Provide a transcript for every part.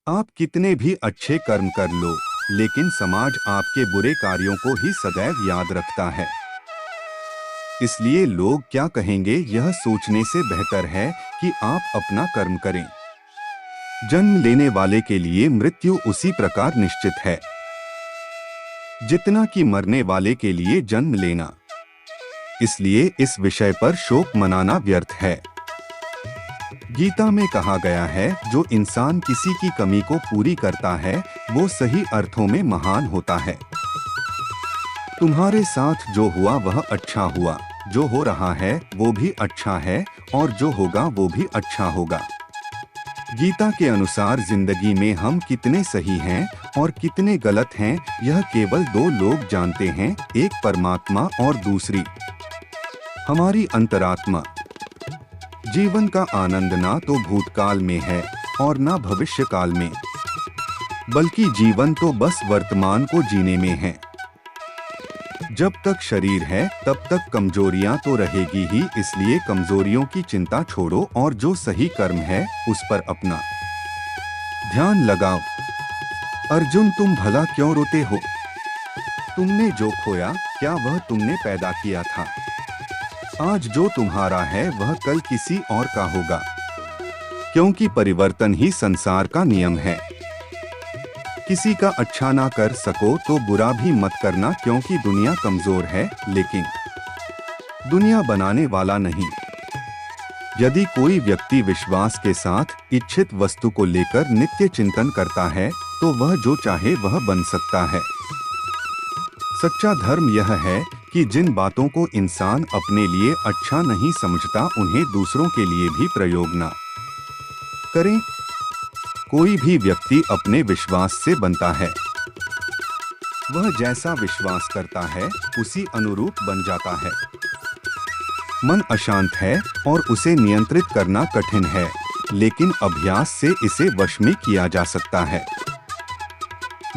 आप कितने भी अच्छे कर्म कर लो, लेकिन समाज आपके बुरे कार्यों को ही सदैव याद रखता है। इसलिए लोग क्या कहेंगे यह सोचने से बेहतर है कि आप अपना कर्म करें। जन्म लेने वाले के लिए मृत्यु उसी प्रकार निश्चित है जितना कि मरने वाले के लिए जन्म लेना। इसलिए इस विषय पर शोक मनाना व्यर्थ है। गीता में कहा गया है, जो इंसान किसी की कमी को पूरी करता है वो सही अर्थों में महान होता है। तुम्हारे साथ जो हुआ वह अच्छा हुआ, जो हो रहा है वो भी अच्छा है और जो होगा वो भी अच्छा होगा। गीता के अनुसार जिंदगी में हम कितने सही हैं और कितने गलत हैं यह केवल दो लोग जानते हैं, एक परमात्मा और दूसरी हमारी अंतरात्मा। जीवन का आनंद ना तो भूतकाल में है और ना भविष्य काल में, बल्कि जीवन तो बस वर्तमान को जीने में है। जब तक शरीर है तब तक कमजोरियां तो रहेगी ही, इसलिए कमजोरियों की चिंता छोड़ो और जो सही कर्म है उस पर अपना ध्यान लगाओ। अर्जुन, तुम भला क्यों रोते हो? तुमने जो खोया क्या वह तुमने पैदा किया था? आज जो तुम्हारा है वह कल किसी और का होगा, क्योंकि परिवर्तन ही संसार का नियम है। किसी का अच्छा ना कर सको तो बुरा भी मत करना, क्योंकि दुनिया कमजोर है लेकिन दुनिया बनाने वाला नहीं। यदि कोई व्यक्ति विश्वास के साथ इच्छित वस्तु को लेकर नित्य चिंतन करता है तो वह जो चाहे वह बन सकता है। सच्चा धर्म यह है कि जिन बातों को इंसान अपने लिए अच्छा नहीं समझता उन्हें दूसरों के लिए भी प्रयोग न करें। कोई भी व्यक्ति अपने विश्वास से बनता है। वह जैसा विश्वास करता है उसी अनुरूप बन जाता है। मन अशांत है और उसे नियंत्रित करना कठिन है, लेकिन अभ्यास से इसे वश में किया जा सकता है।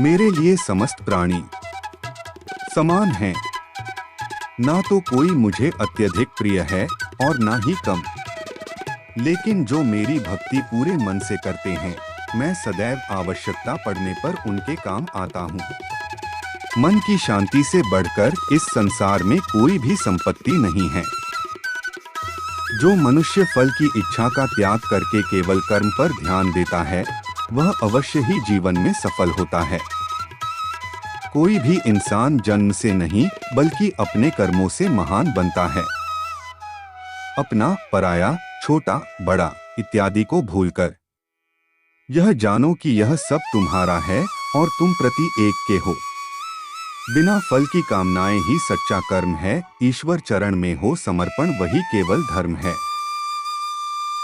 मेरे लिए समस्त प्राणी समान हैं। ना तो कोई मुझे अत्यधिक प्रिय है और ना ही कम, लेकिन जो मेरी भक्ति पूरे मन से करते हैं मैं सदैव आवश्यकता पड़ने पर उनके काम आता हूँ। मन की शांति से बढ़कर इस संसार में कोई भी संपत्ति नहीं है। जो मनुष्य फल की इच्छा का त्याग करके केवल कर्म पर ध्यान देता है वह अवश्य ही जीवन में सफल होता है। कोई भी इंसान जन्म से नहीं बल्कि अपने कर्मों से महान बनता है। अपना, पराया, छोटा, बड़ा इत्यादि को भूलकर यह जानो कि यह सब तुम्हारा है और तुम प्रति एक के हो। बिना फल की कामनाएं ही सच्चा कर्म है। ईश्वर चरण में हो समर्पण वही केवल धर्म है।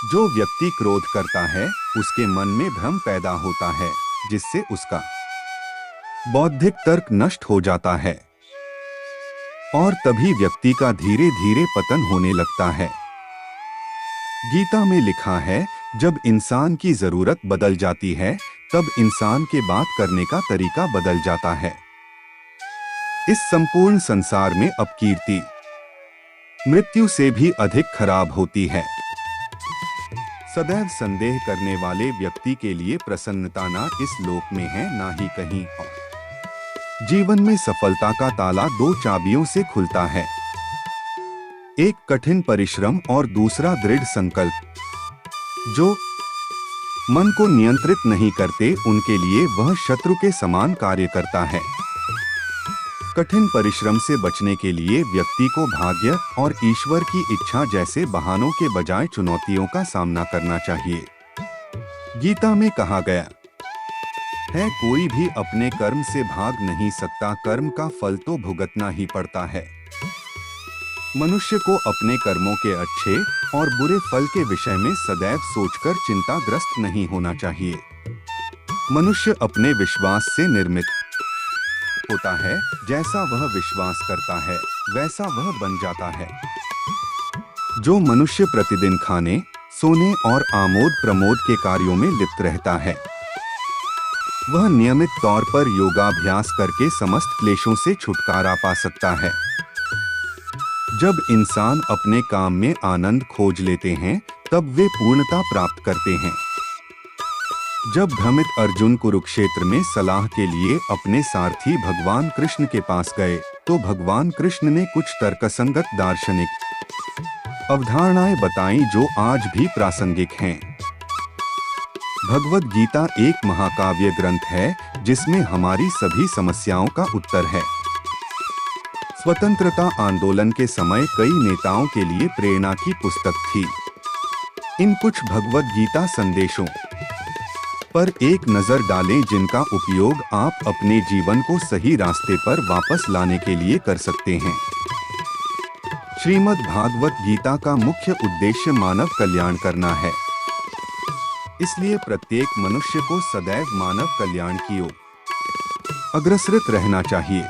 जो व्यक्ति क्रोध करता है उसके मन में भ्रम पैदा होता है, जिससे उसका बौद्धिक तर्क नष्ट हो जाता है और तभी व्यक्ति का धीरे धीरे पतन होने लगता है। गीता में लिखा है, जब इंसान की जरूरत बदल जाती है तब इंसान के बात करने का तरीका बदल जाता है। इस संपूर्ण संसार में अपकीर्ति मृत्यु से भी अधिक खराब होती है। सदैव संदेह करने वाले व्यक्ति के लिए प्रसन्नता ना इस लोक में है ना ही कहीं और। जीवन में सफलता का ताला दो चाबियों से खुलता है, एक कठिन परिश्रम और दूसरा दृढ़ संकल्प। जो मन को नियंत्रित नहीं करते उनके लिए वह शत्रु के समान कार्य करता है। कठिन परिश्रम से बचने के लिए व्यक्ति को भाग्य और ईश्वर की इच्छा जैसे बहानों के बजाय चुनौतियों का सामना करना चाहिए। गीता में कहा गया है, कोई भी अपने कर्म से भाग नहीं सकता, कर्म का फल तो भुगतना ही पड़ता है। मनुष्य को अपने कर्मों के अच्छे और बुरे फल के विषय में सदैव सोचकर चिंताग्रस्त नहीं होना चाहिए। मनुष्य अपने विश्वास से निर्मित होता है। जैसा वह विश्वास करता है वैसा वह बन जाता है। जो मनुष्य प्रतिदिन खाने, सोने और आमोद प्रमोद के कार्यों में लिप्त रहता है वह नियमित तौर पर योगाभ्यास करके समस्त क्लेशों से छुटकारा पा सकता है। जब इंसान अपने काम में आनंद खोज लेते हैं तब वे पूर्णता प्राप्त करते हैं। जब भ्रमित अर्जुन कुरुक्षेत्र में सलाह के लिए अपने सारथी भगवान कृष्ण के पास गए, तो भगवान कृष्ण ने कुछ तर्कसंगत दार्शनिक अवधारणाएं बताईं जो आज भी प्रासंगिक हैं। भगवद गीता एक महाकाव्य ग्रंथ है जिसमें हमारी सभी समस्याओं का उत्तर है। स्वतंत्रता आंदोलन के समय कई नेताओं के लिए प्रेरणा की पुस्तक थी। इन कुछ भगवद गीता संदेशों पर एक नजर डालें जिनका उपयोग आप अपने जीवन को सही रास्ते पर वापस लाने के लिए कर सकते हैं। श्रीमद् भागवत गीता का मुख्य उद्देश्य मानव कल्याण करना है। इसलिए प्रत्येक मनुष्य को सदैव मानव कल्याण की ओर अग्रसर रहना चाहिए।